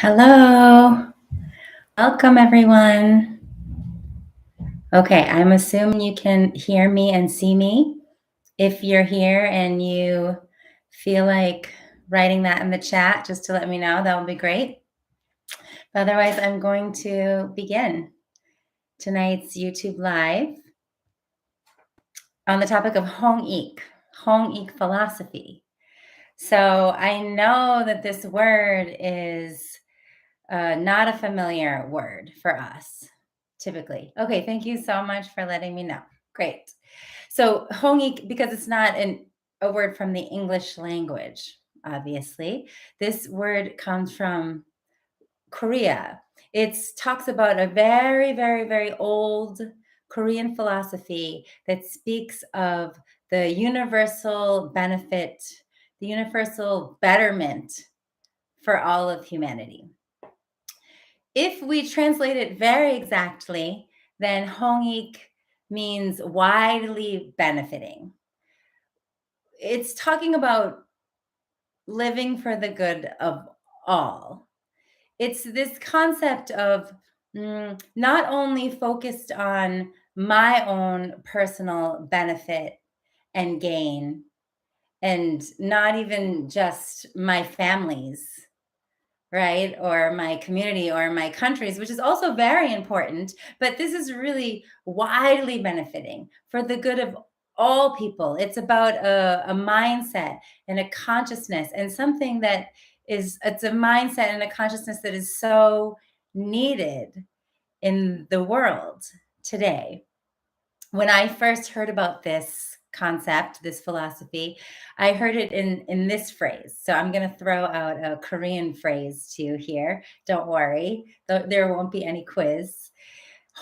Hello. Welcome, everyone. Okay, I'm assuming you can hear me and see me. If you're here and you feel like writing that in the chat just to let me know, that would be great. Otherwise, I'm going to begin tonight's YouTube Live on the topic of HongIk philosophy. So I know that this word is not a familiar word for us, typically. Okay, thank you so much for letting me know. Great. So HongIk, because it's not a word from the English language, obviously, this word comes from Korea. It talks about a very, very, very old Korean philosophy that speaks of the universal benefit, the universal betterment for all of humanity. If we translate it very exactly, then HongIk means widely benefiting. It's talking about living for the good of all. It's this concept of not only focused on my own personal benefit and gain, and not even just my family's, right? Or my community or my countries, which is also very important. But this is really widely benefiting for the good of all people. It's about a mindset and a consciousness and something that it's a mindset and a consciousness that is so needed in the world today. When I first heard about this concept, this philosophy, I heard it in this phrase. So I'm going to throw out a Korean phrase to you here. Don't worry, there won't be any quiz.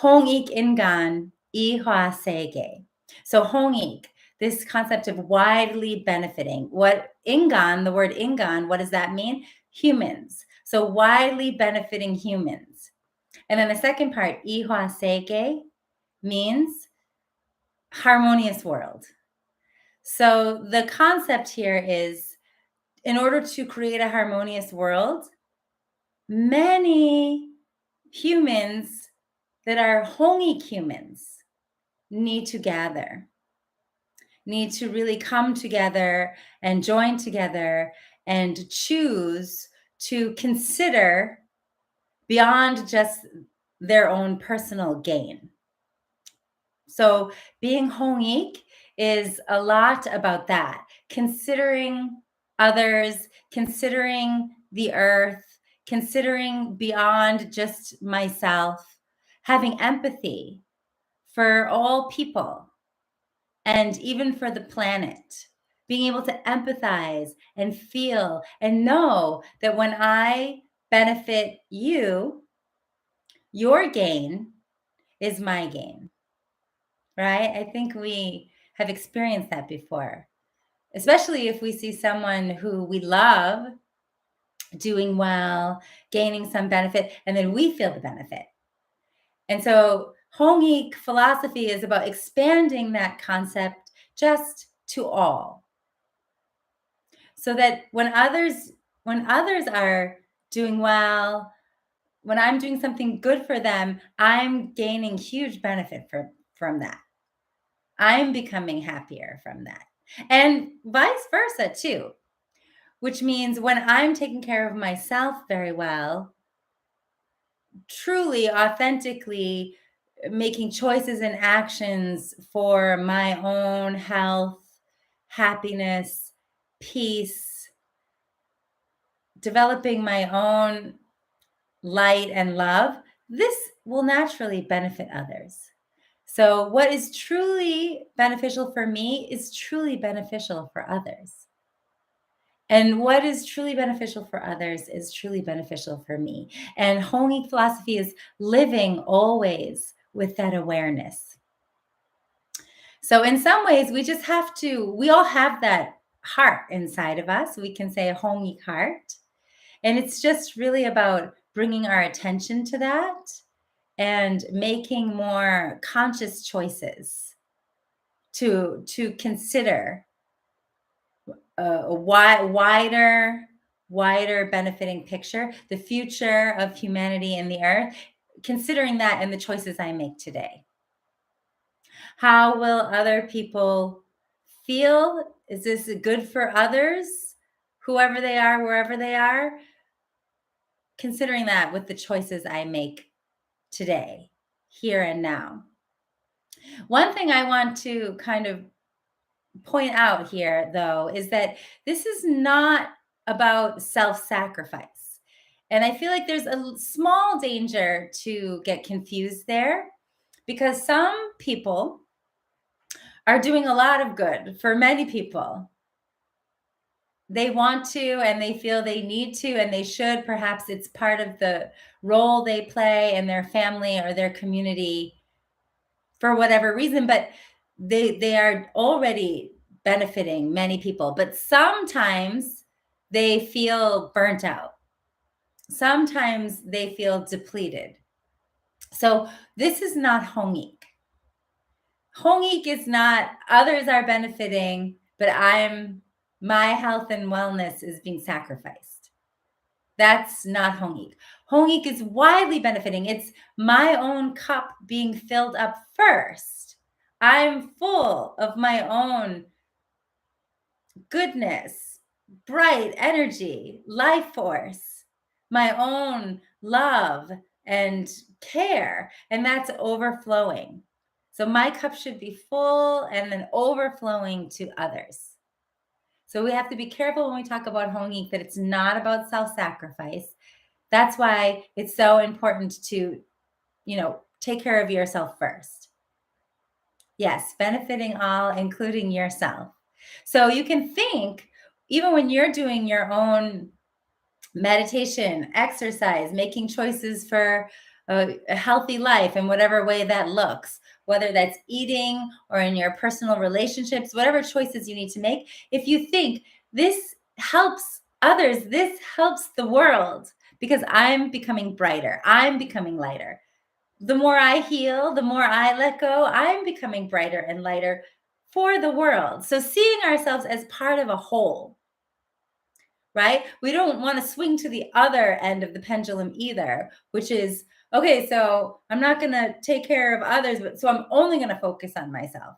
홍익 인간 이화 세계. So 홍익, this concept of widely benefiting. What ingan, the word ingan, what does that mean? Humans. So widely benefiting humans. And then the second part, 이화 세계, means harmonious world. So the concept here is, in order to create a harmonious world, many humans that are HongIk humans need to gather, need to really come together and join together and choose to consider beyond just their own personal gain. So being HongIk is a lot about that, considering others, considering the earth, considering beyond just myself, having empathy for all people and even for the planet, being able to empathize and feel and know that when I benefit you, your gain is my gain. Right? I think we have experienced that before, especially if we see someone who we love doing well, gaining some benefit, and then we feel the benefit. And so HongIk philosophy is about expanding that concept just to all. So that when others are doing well, when I'm doing something good for them, I'm gaining huge benefit from that. I'm becoming happier from that. And vice versa, too, which means when I'm taking care of myself very well, truly, authentically making choices and actions for my own health, happiness, peace, developing my own light and love, this will naturally benefit others. So what is truly beneficial for me is truly beneficial for others. And what is truly beneficial for others is truly beneficial for me. And HongIk philosophy is living always with that awareness. So in some ways, we all have that heart inside of us. We can say a HongIk heart. And it's just really about bringing our attention to that and making more conscious choices to consider a wider, wider benefiting picture, the future of humanity and the earth, considering that and the choices I make today. How will other people feel? Is this good for others, whoever they are, wherever they are? Considering that with the choices I make today, here and now. One thing I want to kind of point out here, though, is that this is not about self sacrifice. And I feel like there's a small danger to get confused there because some people are doing a lot of good for many people. They want to, and they feel they need to, and they should. Perhaps it's part of the role they play in their family or their community for whatever reason, but they are already benefiting many people. But sometimes they feel burnt out. Sometimes they feel depleted. So this is not HongIk. HongIk is not others are benefiting, but my health and wellness is being sacrificed. That's not HongIk. HongIk is widely benefiting. It's my own cup being filled up first. I'm full of my own goodness, bright energy, life force, my own love and care, and that's overflowing. So my cup should be full and then overflowing to others. So we have to be careful when we talk about HongIk that it's not about self-sacrifice. That's why it's so important to, take care of yourself first. Yes, benefiting all, including yourself. So you can think, even when you're doing your own meditation, exercise, making choices for a healthy life in whatever way that looks, whether that's eating or in your personal relationships, whatever choices you need to make, if you think this helps others, this helps the world because I'm becoming brighter, I'm becoming lighter. The more I heal, the more I let go, I'm becoming brighter and lighter for the world. So seeing ourselves as part of a whole, right? We don't want to swing to the other end of the pendulum either, which is, okay, so I'm not going to take care of others, but so I'm only going to focus on myself.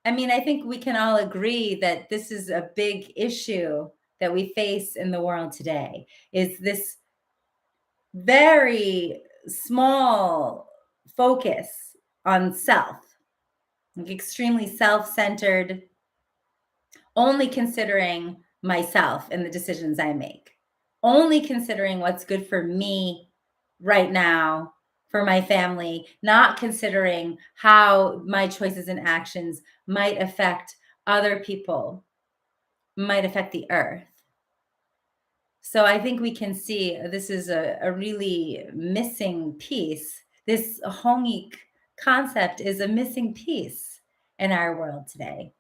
I mean, I think we can all agree that this is a big issue that we face in the world today, is this very small focus on self, like extremely self-centered, only considering myself and the decisions I make, only considering what's good for me right now, for my family, not considering how my choices and actions might affect other people, might affect the earth. So I think we can see this is a really missing piece. This HongIk concept is a missing piece in our world today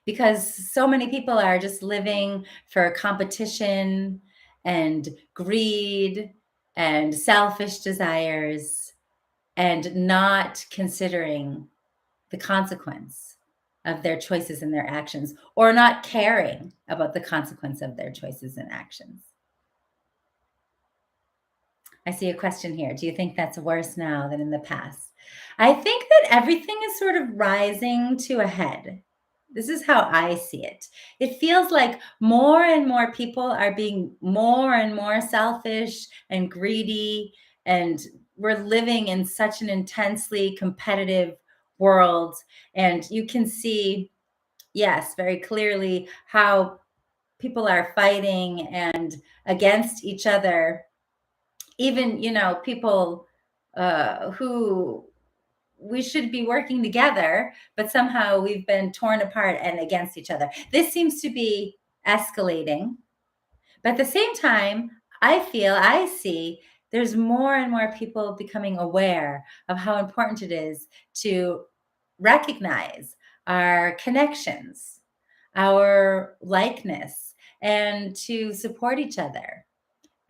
because so many people are just living for competition and greed and selfish desires and not considering the consequence of their choices and their actions, or not caring about the consequence of their choices and actions. I see a question here. Do you think that's worse now than in the past? I think that everything is sort of rising to a head. This is how I see it. It feels like more and more people are being more and more selfish and greedy, and we're living in such an intensely competitive world. And you can see, yes, very clearly how people are fighting and against each other. Even, people who we should be working together, but somehow we've been torn apart and against each other. This seems to be escalating. But at the same time, I see there's more and more people becoming aware of how important it is to recognize our connections, our likeness, and to support each other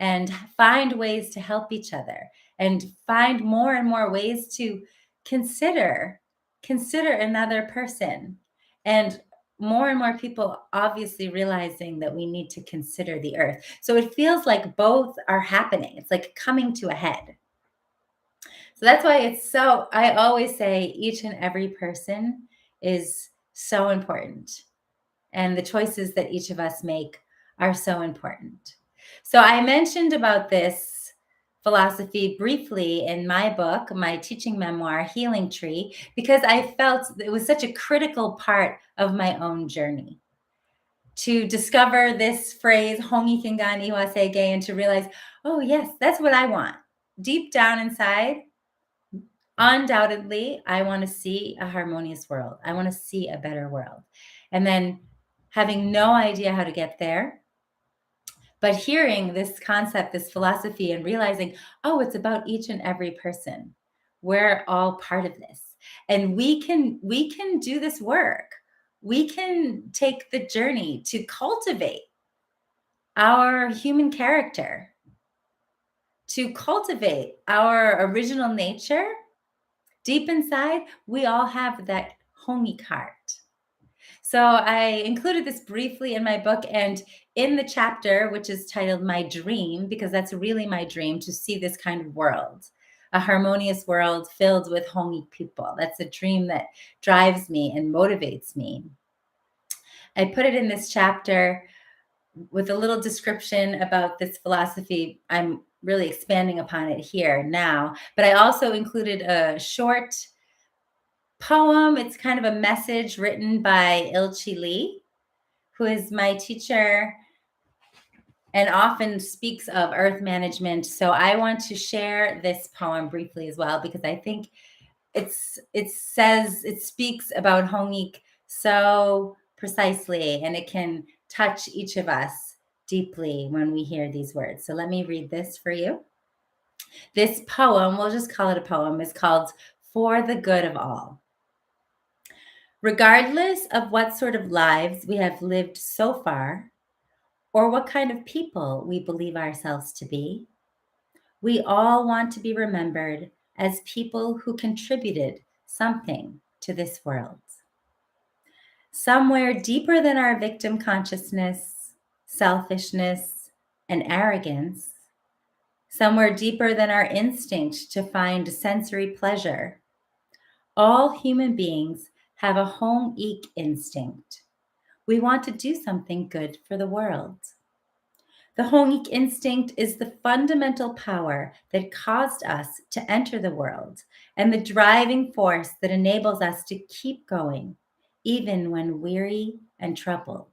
and find ways to help each other and find more and more ways to consider another person and more and more people obviously realizing that we need to consider the earth. So it feels like both are happening. It's like coming to a head. So that's why I always say each and every person is so important. And the choices that each of us make are so important. So I mentioned about this philosophy briefly in my book, my teaching memoir, Healing Tree, because I felt it was such a critical part of my own journey to discover this phrase, "HongIk Iwasege," and to realize, oh, yes, that's what I want. Deep down inside, undoubtedly, I want to see a harmonious world. I want to see a better world. And then having no idea how to get there, but hearing this concept, this philosophy, and realizing, oh, it's about each and every person. We're all part of this. And we can do this work. We can take the journey to cultivate our human character, to cultivate our original nature. Deep inside, we all have that HongIk heart. So I included this briefly in my book, and in the chapter, which is titled My Dream, because that's really my dream, to see this kind of world, a harmonious world filled with HongIk people. That's a dream that drives me and motivates me. I put it in this chapter with a little description about this philosophy. I'm really expanding upon it here now, but I also included a short poem. It's kind of a message written by Ilchi Lee, who is my teacher and often speaks of earth management. So I want to share this poem briefly as well, because I think it speaks about HongIk so precisely, and it can touch each of us deeply when we hear these words. So let me read this for you. This poem, we'll just call it a poem, is called For the Good of All. Regardless of what sort of lives we have lived so far, or what kind of people we believe ourselves to be, we all want to be remembered as people who contributed something to this world. Somewhere deeper than our victim consciousness, selfishness, and arrogance, somewhere deeper than our instinct to find sensory pleasure, all human beings have a HongIk instinct. We want to do something good for the world. The HongIk instinct is the fundamental power that caused us to enter the world, and the driving force that enables us to keep going, even when weary and troubled.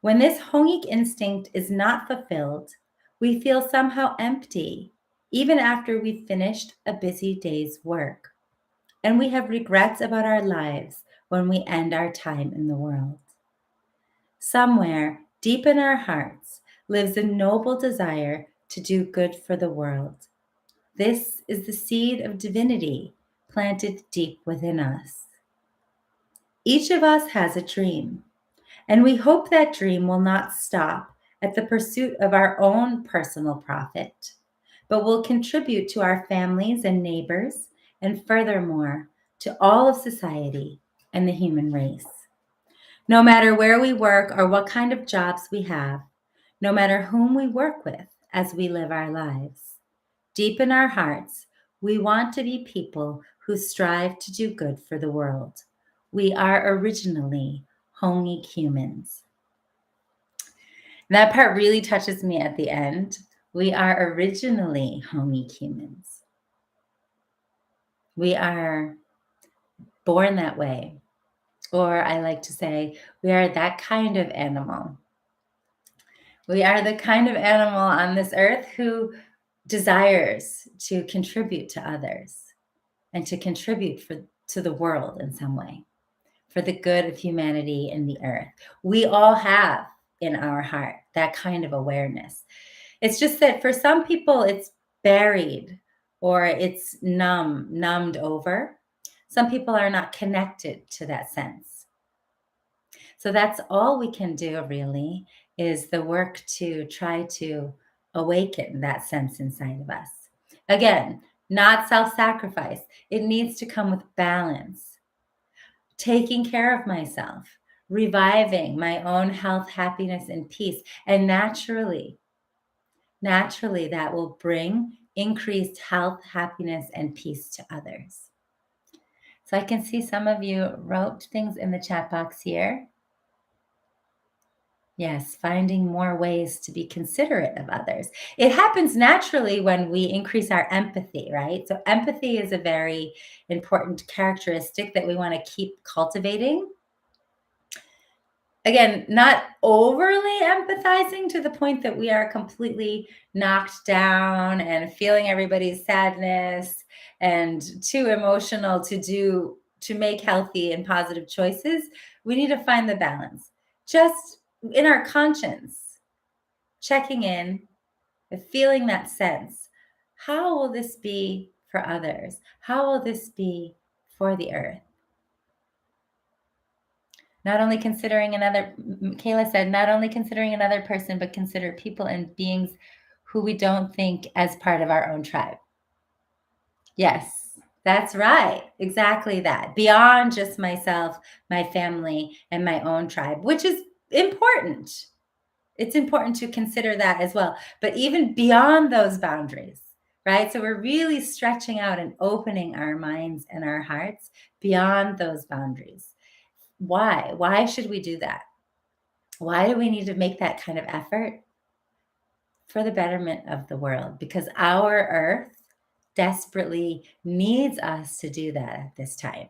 When this HongIk instinct is not fulfilled, we feel somehow empty, even after we've finished a busy day's work. And we have regrets about our lives when we end our time in the world. Somewhere deep in our hearts lives a noble desire to do good for the world. This is the seed of divinity planted deep within us. Each of us has a dream, and we hope that dream will not stop at the pursuit of our own personal profit, but will contribute to our families and neighbors, and furthermore, to all of society and the human race. No matter where we work or what kind of jobs we have, no matter whom we work with as we live our lives, deep in our hearts, we want to be people who strive to do good for the world. We are originally HongIk humans. That part really touches me at the end. We are originally HongIk humans. We are born that way. Or I like to say, we are that kind of animal. We are the kind of animal on this earth who desires to contribute to others and to contribute to the world in some way, for the good of humanity and the earth. We all have in our heart that kind of awareness. It's just that for some people, it's buried or it's numbed over. Some people are not connected to that sense. So that's all we can do, really, is the work to try to awaken that sense inside of us. Again, not self-sacrifice. It needs to come with balance. Taking care of myself, reviving my own health, happiness, and peace. And naturally, that will bring increased health, happiness, and peace to others. So I can see some of you wrote things in the chat box here. Yes, finding more ways to be considerate of others. It happens naturally when we increase our empathy, right? So empathy is a very important characteristic that we want to keep cultivating. Again, not overly empathizing to the point that we are completely knocked down and feeling everybody's sadness and too emotional to make healthy and positive choices. We need to find the balance. Just in our conscience, checking in, feeling that sense. How will this be for others? How will this be for the earth? Not only considering another, Kayla said, not only considering another person, but consider people and beings who we don't think as part of our own tribe. Yes, that's right. Exactly that. Beyond just myself, my family, and my own tribe, which is important. It's important to consider that as well. But even beyond those boundaries, right? So we're really stretching out and opening our minds and our hearts beyond those boundaries. Why? Why should we do that? Why do we need to make that kind of effort? For the betterment of the world, because our earth desperately needs us to do that at this time.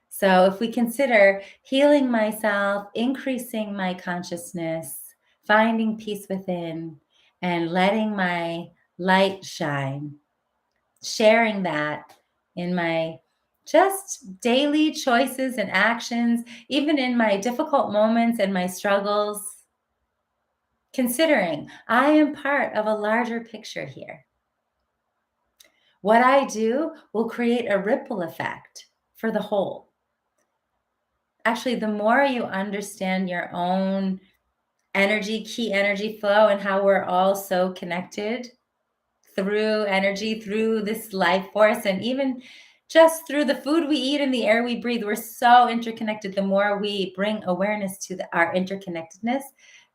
So if we consider healing myself, increasing my consciousness, finding peace within, and letting my light shine, sharing that in my just daily choices and actions, even in my difficult moments and my struggles, considering I am part of a larger picture here. What I do will create a ripple effect for the whole. Actually, the more you understand your own energy, key energy flow, and how we're all so connected through energy, through this life force, and even just through the food we eat and the air we breathe, we're so interconnected. The more we bring awareness to our interconnectedness,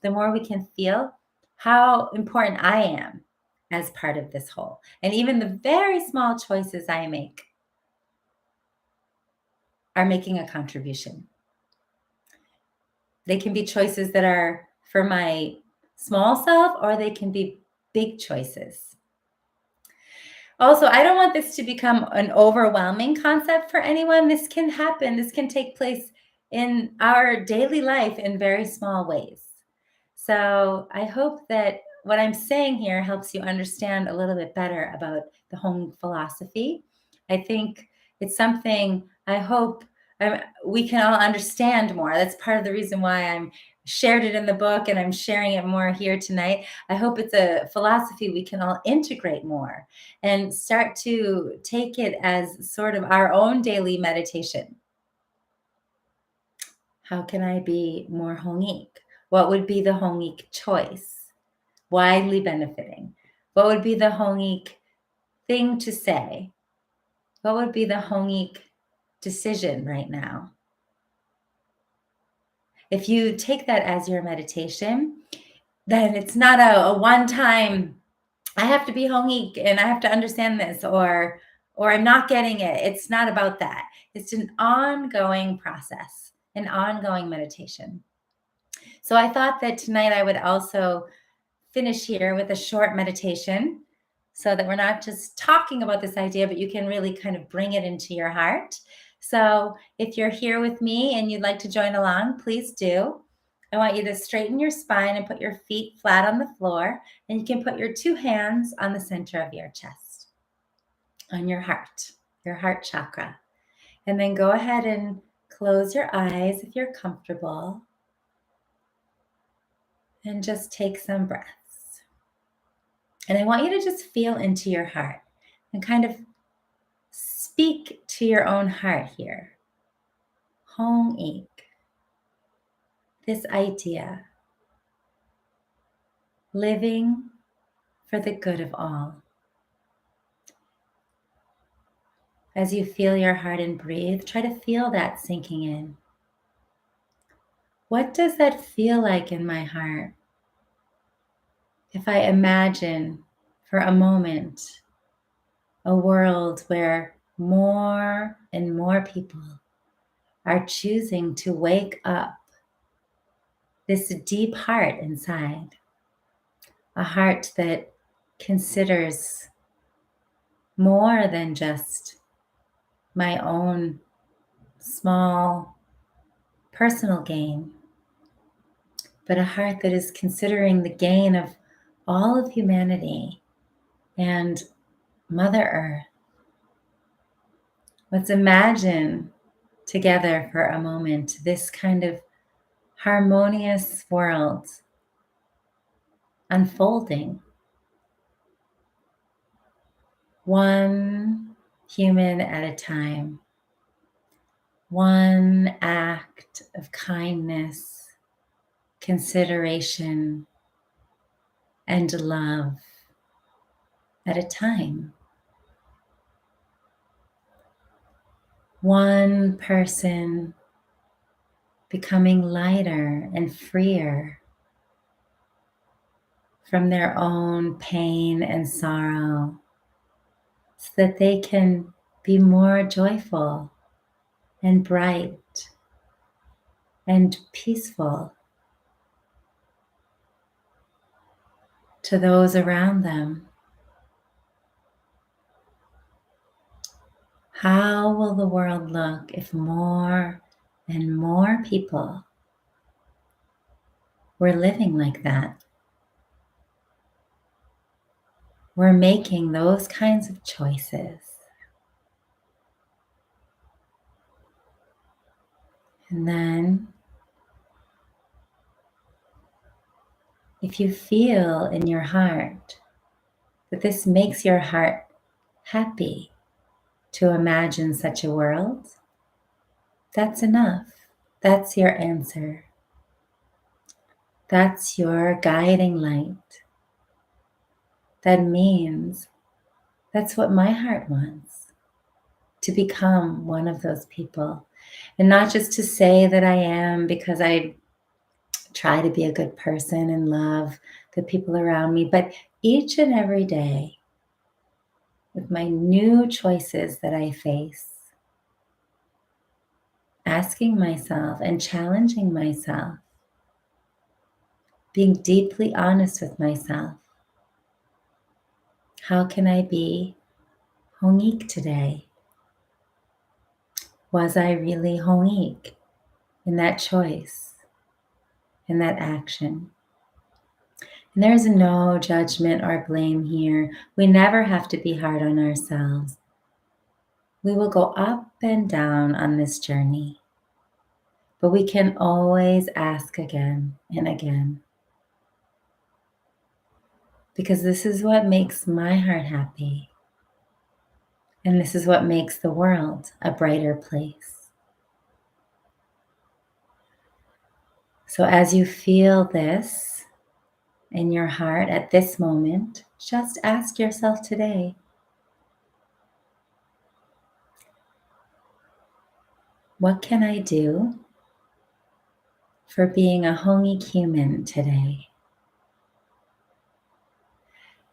the more we can feel how important I am as part of this whole. And even the very small choices I make are making a contribution. They can be choices that are for my small self, or they can be big choices. Also, I don't want this to become an overwhelming concept for anyone. This can happen. This can take place in our daily life in very small ways. So I hope that what I'm saying here helps you understand a little bit better about the Hong philosophy. I think it's something I hope we can all understand more. That's part of the reason why I'm shared it in the book and I'm sharing it more here tonight. I hope it's a philosophy we can all integrate more and start to take it as sort of our own daily meditation. How can I be more HongIk? What would be the HongIk choice? Widely benefiting. What would be the HongIk thing to say? What would be the HongIk decision right now? If you take that as your meditation, then it's not a one-time, I have to be HongIk and I have to understand this, or I'm not getting it. It's not about that. It's an ongoing process, an ongoing meditation. So I thought that tonight I would also finish here with a short meditation so that we're not just talking about this idea, but you can really kind of bring it into your heart. So if you're here with me and you'd like to join along, please do. I want you to straighten your spine and put your feet flat on the floor, and you can put your two hands on the center of your chest, on your heart chakra. And then go ahead and close your eyes if you're comfortable. And just take some breaths. And I want you to just feel into your heart and kind of speak to your own heart here. HongIk, this idea, living for the good of all. As you feel your heart and breathe, try to feel that sinking in. What does that feel like in my heart if I imagine for a moment a world where more and more people are choosing to wake up this deep heart inside, a heart that considers more than just my own small personal gain, but a heart that is considering the gain of all of humanity and Mother Earth. Let's imagine together for a moment this kind of harmonious world unfolding, one human at a time, one act of kindness, consideration, and love at a time. One person becoming lighter and freer from their own pain and sorrow so that they can be more joyful and bright and peaceful to those around them. How will the world look if more and more people were living like that? We're making those kinds of choices. And then, if you feel in your heart that this makes your heart happy to imagine such a world, that's enough. That's your answer. That's your guiding light. That means that's what my heart wants, to become one of those people. And not just to say that I am because I try to be a good person and love the people around me, but each and every day with my new choices that I face, asking myself and challenging myself, being deeply honest with myself. How can I be HongIk today? Was I really HongIk in that choice, in that action? And there's no judgment or blame here. We never have to be hard on ourselves. We will go up and down on this journey, but we can always ask again and again. Because this is what makes my heart happy. And this is what makes the world a brighter place. So as you feel this in your heart at this moment, just ask yourself today, what can I do for being a HongIk human today?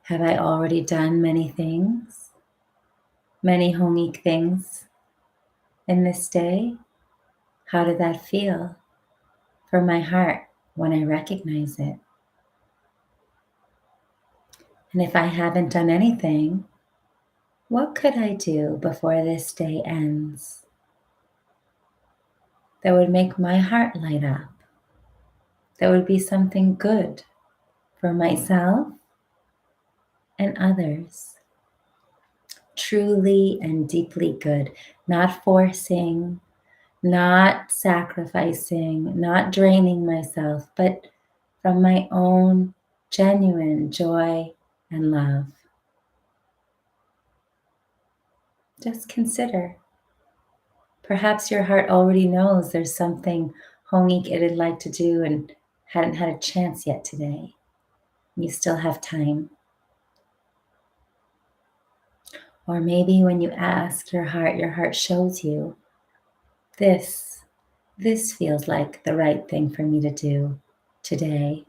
Have I already done many things, many HongIk things in this day? How did that feel for my heart when I recognize it? And if I haven't done anything, what could I do before this day ends that would make my heart light up? That would be something good for myself and others. Truly and deeply good, not forcing, not sacrificing, not draining myself, but from my own genuine joy and love. Just consider. Perhaps your heart already knows there's something HongIk it'd like to do and hadn't had a chance yet today. You still have time. Or maybe when you ask your heart shows you this This feels like the right thing for me to do today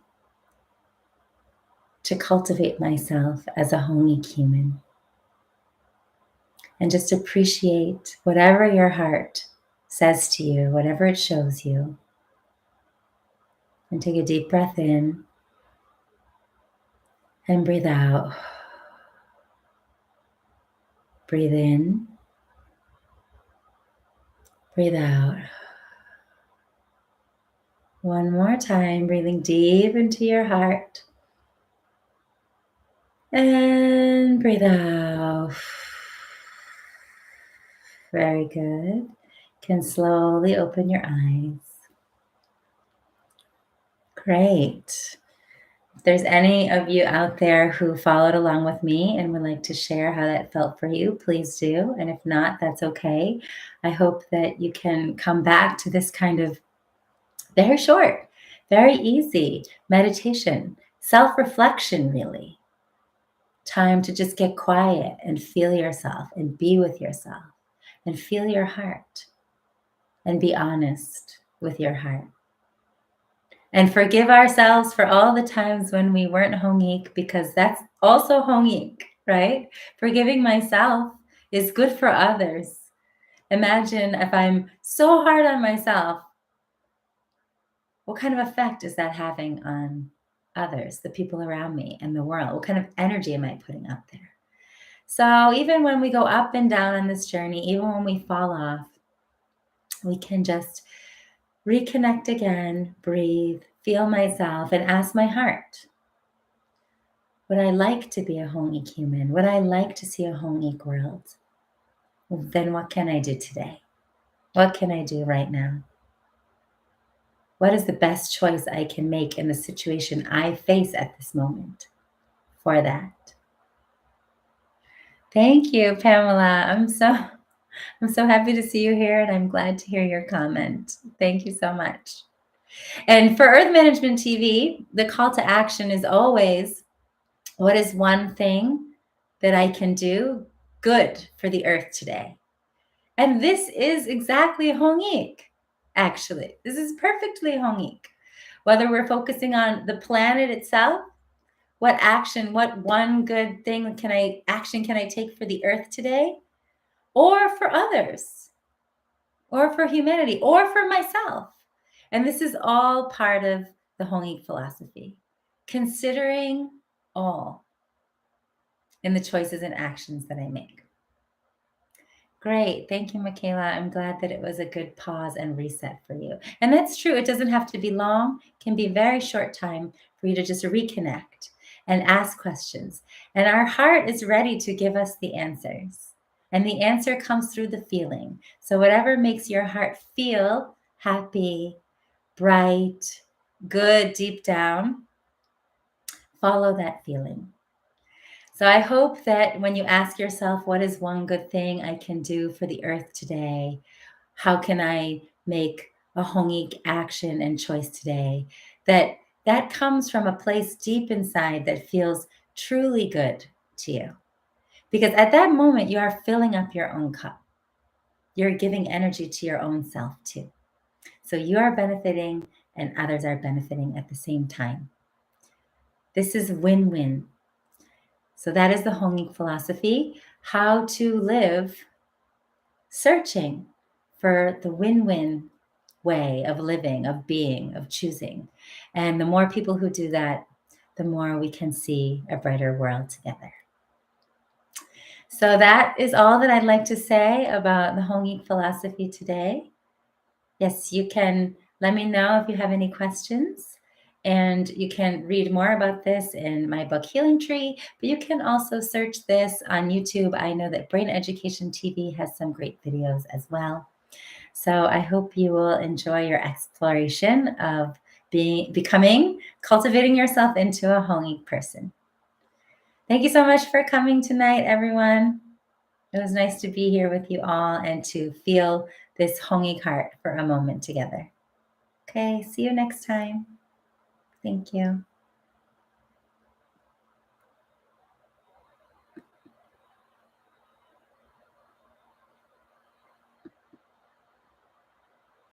to cultivate myself as a HongIk human. And just appreciate whatever your heart says to you, whatever it shows you. And take a deep breath in and breathe out. Breathe in, breathe out. One more time, breathing deep into your heart. And breathe out. Very good. Can slowly open your eyes. Great. If there's any of you out there who followed along with me and would like to share how that felt for you, please do. And if not, that's okay. I hope that you can come back to this kind of very short, very easy meditation, self-reflection, really. Time to just get quiet and feel yourself and be with yourself and feel your heart and be honest with your heart. And forgive ourselves for all the times when we weren't HongIk, because that's also HongIk, right? Forgiving myself is good for others. Imagine if I'm so hard on myself, what kind of effect is that having on others, the people around me and the world? What kind of energy am I putting out there? So even when we go up and down on this journey, even when we fall off, we can just reconnect again, breathe, feel myself, and ask my heart, would I like to be a HongIk human? Would I like to see a HongIk world? Well, then what can I do today? What can I do right now? What is the best choice I can make in the situation I face at this moment for that? Thank you, Pamela. I'm so happy to see you here, and I'm glad to hear your comment. Thank you so much. And for Earth Management TV, the call to action is always, what is one thing that I can do good for the earth today? And this is exactly HongIk, actually. This is perfectly HongIk. Whether we're focusing on the planet itself, what one good thing can I take for the earth today? Or for others, or for humanity, or for myself. And this is all part of the HongIk philosophy. Considering all in the choices and actions that I make. Great. Thank you, Michaela. I'm glad that it was a good pause and reset for you. And that's true. It doesn't have to be long. It can be a very short time for you to just reconnect and ask questions. And our heart is ready to give us the answers. And the answer comes through the feeling. So whatever makes your heart feel happy, bright, good, deep down, follow that feeling. So I hope that when you ask yourself, what is one good thing I can do for the earth today? How can I make a HongIk action and choice today? That comes from a place deep inside that feels truly good to you. Because at that moment, you are filling up your own cup. You're giving energy to your own self too. So you are benefiting and others are benefiting at the same time. This is win-win. So that is the HongIk philosophy, how to live searching for the win-win way of living, of being, of choosing. And the more people who do that, the more we can see a brighter world together. So that is all that I'd like to say about the HongIk philosophy today. Yes, you can let me know if you have any questions. And you can read more about this in my book, Healing Tree, but you can also search this on YouTube. I know that Brain Education TV has some great videos as well. So I hope you will enjoy your exploration of cultivating yourself into a HongIk person. Thank you so much for coming tonight, everyone. It was nice to be here with you all and to feel this HongIk heart for a moment together. Okay, see you next time. Thank you.